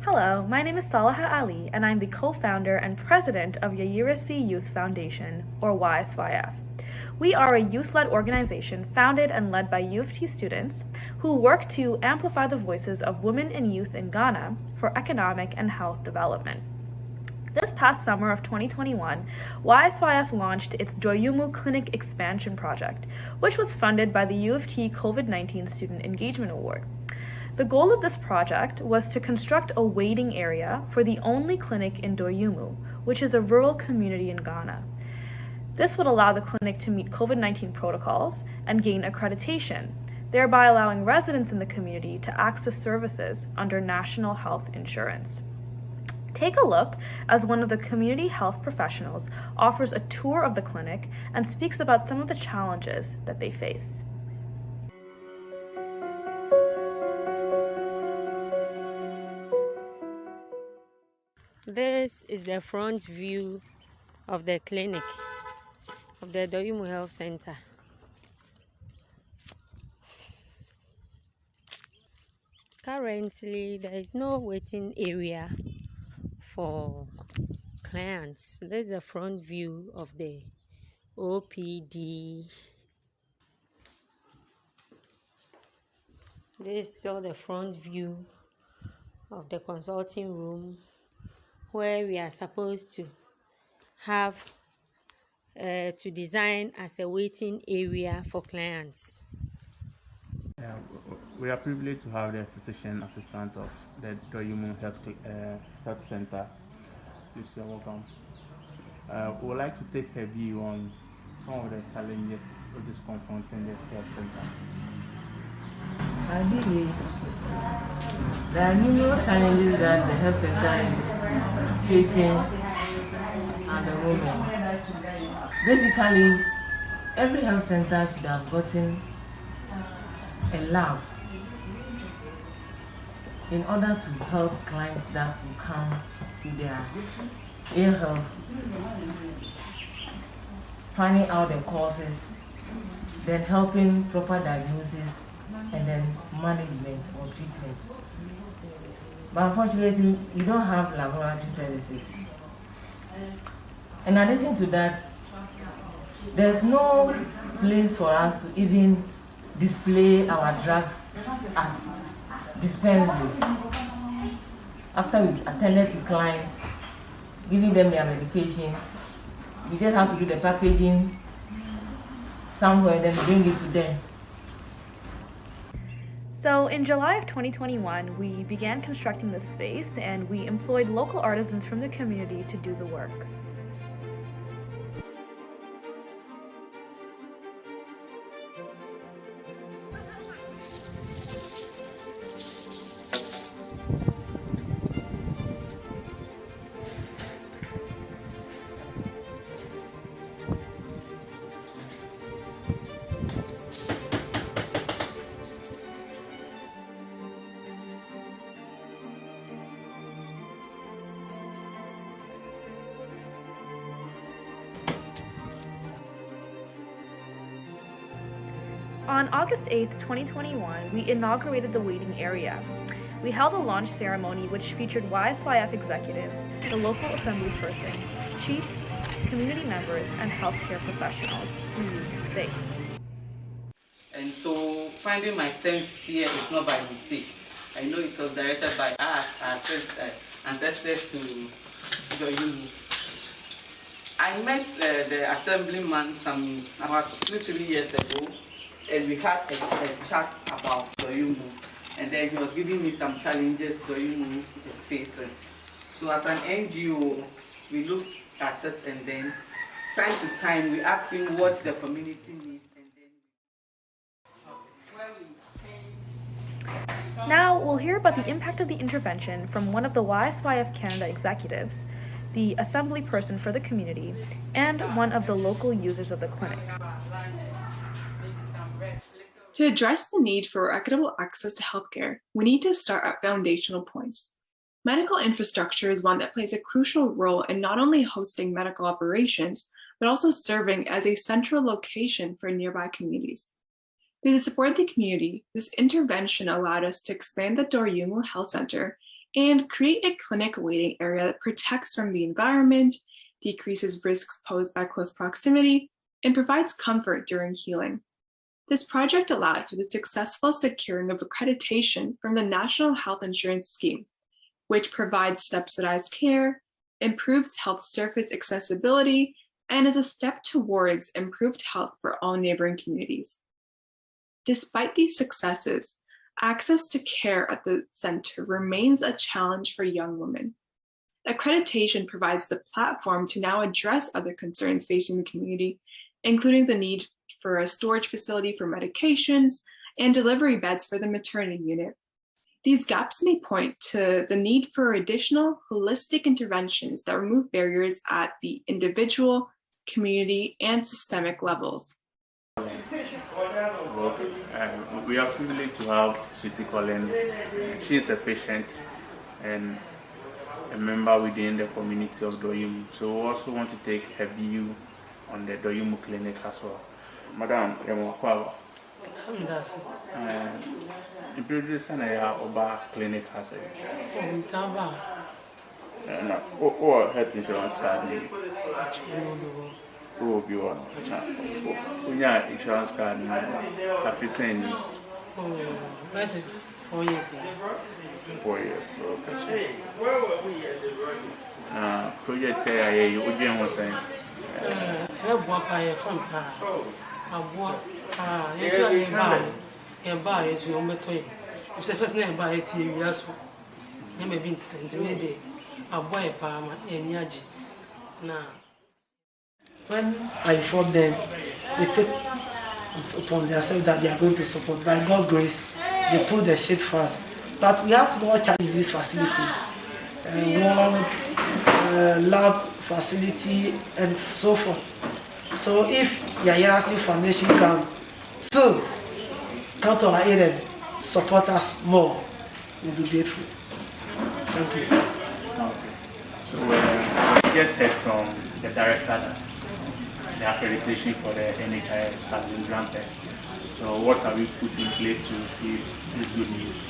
Hello, my name is Salaha Ali, and I'm the co-founder and president of Yayra-Si Youth Foundation, or YSYF. We are a youth-led organization founded and led by U of T students who work to amplify the voices of women and youth in Ghana for economic and health development. This past summer of 2021, YSYF launched its Doryumu Clinic Expansion Project, which was funded by the U of T COVID-19 Student Engagement Award. The goal of this project was to construct a waiting area for the only clinic in Doryumu, which is a rural community in Ghana. This would allow the clinic to meet COVID-19 protocols and gain accreditation, thereby allowing residents in the community to access services under national health insurance. Take a look as one of the community health professionals offers a tour of the clinic and speaks about some of the challenges that they face. This is the front view of the clinic of the Doryumu Health Center. Currently, there is no waiting area for clients. This is the front view of the OPD. This is still the front view of the consulting room, where we are supposed to have to design as a waiting area for clients. We are privileged to have the physician assistant of the Doryumu Health Center. Please, you're welcome. We would like to take her view on some of the challenges which is confronting this health center. Ideally, there are numerous challenges that the health center is facing at the moment. Basically, every health center should have gotten a lab in order to help clients that will come with their ill health, finding out the causes, then helping proper diagnosis, and then management or treatment. But unfortunately, we don't have laboratory services. In addition to that, there's no place for us to even display our drugs as dispensed. After we attended to clients, giving them their medication, we just have to do the packaging somewhere, then bring it to them. So in July of 2021, we began constructing this space and we employed local artisans from the community to do the work. On August 8, 2021, we inaugurated the waiting area. We held a launch ceremony which featured YSYF executives, the local assembly person, chiefs, community members, and healthcare professionals who used the space. And so finding myself here is not by mistake. I know it was directed by us, our ancestors to Doryumu. I met the assemblyman about 2-3 years ago, and we had a chat about Doryumu, and then he was giving me some challenges Doryumu is facing. So as an NGO, we looked at it, and then time to time we asked him what the community needs, and then Now we'll hear about the impact of the intervention from one of the YSYF Canada executives, the assembly person for the community, and one of the local users of the clinic. To address the need for equitable access to healthcare, we need to start at foundational points. Medical infrastructure is one that plays a crucial role in not only hosting medical operations, but also serving as a central location for nearby communities. Through the support of the community, this intervention allowed us to expand the Doryumu Health Center and create a clinic waiting area that protects from the environment, decreases risks posed by close proximity, and provides comfort during healing. This project allowed for the successful securing of accreditation from the National Health Insurance Scheme, which provides subsidized care, improves health service accessibility, and is a step towards improved health for all neighboring communities. Despite these successes, access to care at the center remains a challenge for young women. Accreditation provides the platform to now address other concerns facing the community, including the need for a storage facility for medications and delivery beds for the maternity unit. These gaps may point to the need for additional holistic interventions that remove barriers at the individual, community, and systemic levels. We are privileged to have Sweetie Colin. She is a patient and a member within the community of Doryumu. So we also want to take her view on the Doryumu clinic as well. Madam, introduce our clinic as a or health insurance card. Oh, you want insurance card? Have you seen you? Oh, that's it. 4 years now. 4 years, okay. Project you would be on saying. I walk by a front car. I walk, yes, I buy it. You met me. If the first name buy it, you ask. You may be intimidated. I buy a palm and yaji. Now, when I inform them, they take upon themselves that they are going to support. By God's grace, they put the shit first. But we have more challenges in this facility. Lab facility and so forth. So if Yayra-Si Foundation can still come to our aid and support us more, we'll be grateful. Thank you. Okay. So we just heard from the director that the accreditation for the NHIS has been granted. So what have we put in place to receive this good news?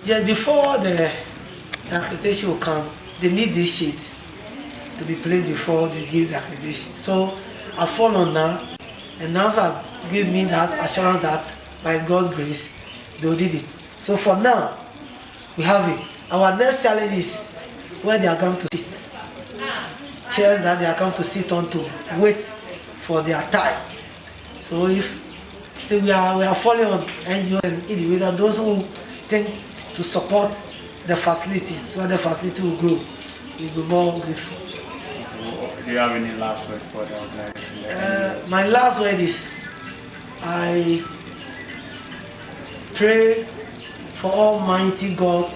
Yes, before the accreditation will come, they need this sheet to be placed before they give the accreditation. So I follow now, and now have given me that assurance that by God's grace, they will do it. So for now, we have it. Our next challenge is where they are going to sit. Chairs that they are going to sit on to wait for their time. So if still we are following on NGOs and individuals, those who think to support the facilities, so the facility will grow. We'll be more grateful. Do you have any last word for the organization? My last word is I pray for Almighty God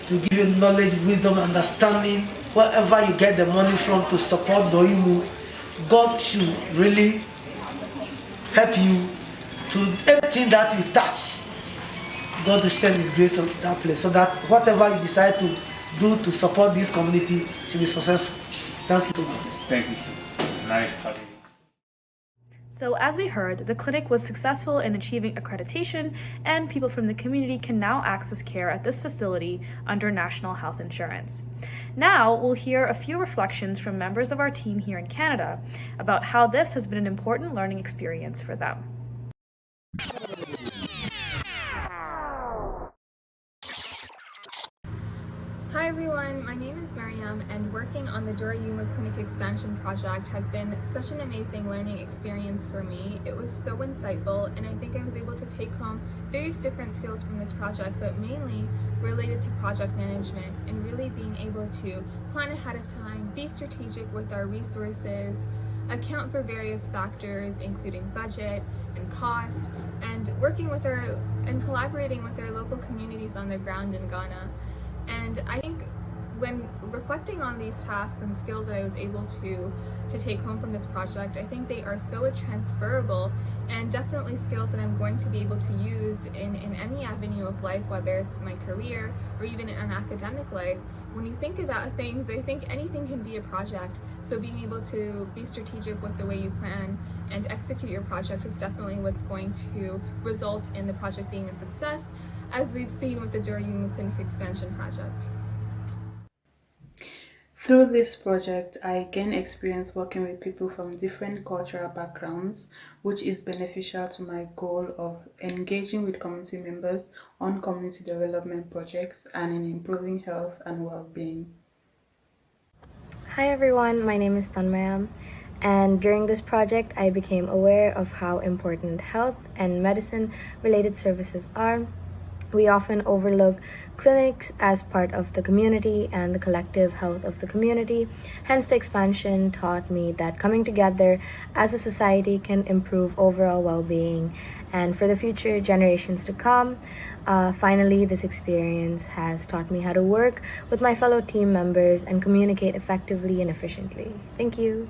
to give you knowledge, wisdom, understanding. Wherever you get the money from to support Doryumu, God should really help you to anything that you touch. God will send His grace to that place so that whatever you decide to do to support this community should be successful. Thank you so much. Thank you too. Nice having you. So as we heard, the clinic was successful in achieving accreditation, and people from the community can now access care at this facility under national health insurance. Now we'll hear a few reflections from members of our team here in Canada about how this has been an important learning experience for them. Hi everyone, my name is Mariam, and working on the Doryumu Clinic Expansion Project has been such an amazing learning experience for me. It was so insightful, and I think I was able to take home various different skills from this project, but mainly related to project management and really being able to plan ahead of time, be strategic with our resources, account for various factors including budget and cost, and working with and collaborating with our local communities on the ground in Ghana. And I think when reflecting on these tasks and skills that I was able to take home from this project, I think they are so transferable and definitely skills that I'm going to be able to use in any avenue of life, whether it's my career or even in an academic life. When you think about things, I think anything can be a project. So being able to be strategic with the way you plan and execute your project is definitely what's going to result in the project being a success, as we've seen with the Doryumu Clinic Expansion Project. Through this project, I gain experience working with people from different cultural backgrounds, which is beneficial to my goal of engaging with community members on community development projects and in improving health and well-being. Hi everyone, my name is Tanmayam, and during this project I became aware of how important health and medicine related services are. We often overlook clinics as part of the community and the collective health of the community. Hence, the expansion taught me that coming together as a society can improve overall well-being and for the future generations to come. Finally, this experience has taught me how to work with my fellow team members and communicate effectively and efficiently. Thank you.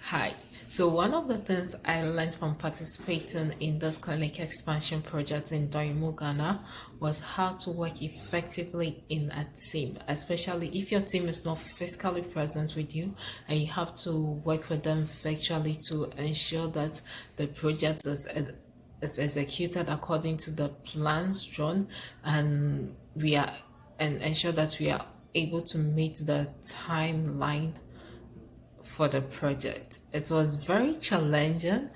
Hi. So one of the things I learned from participating in this clinic expansion project in Doryumu, Ghana, was how to work effectively in a team, especially if your team is not physically present with you and you have to work with them virtually to ensure that the project is executed according to the plans drawn and ensure that we are able to meet the timeline for the project. It was very challenging,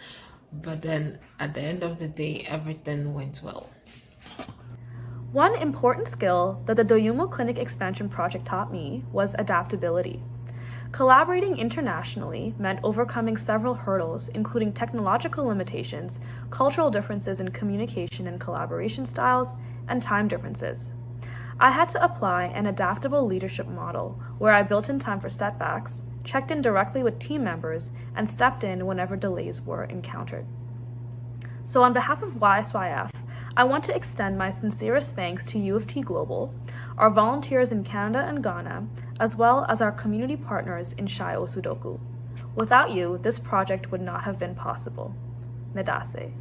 but then at the end of the day, everything went well. One important skill that the Doryumu Clinic Expansion Project taught me was adaptability. Collaborating internationally meant overcoming several hurdles, including technological limitations, cultural differences in communication and collaboration styles, and time differences. I had to apply an adaptable leadership model where I built in time for setbacks, checked in directly with team members, and stepped in whenever delays were encountered. So on behalf of YSYF, I want to extend my sincerest thanks to U of T Global, our volunteers in Canada and Ghana, as well as our community partners in Shio Sudoku. Without you, this project would not have been possible. Medase.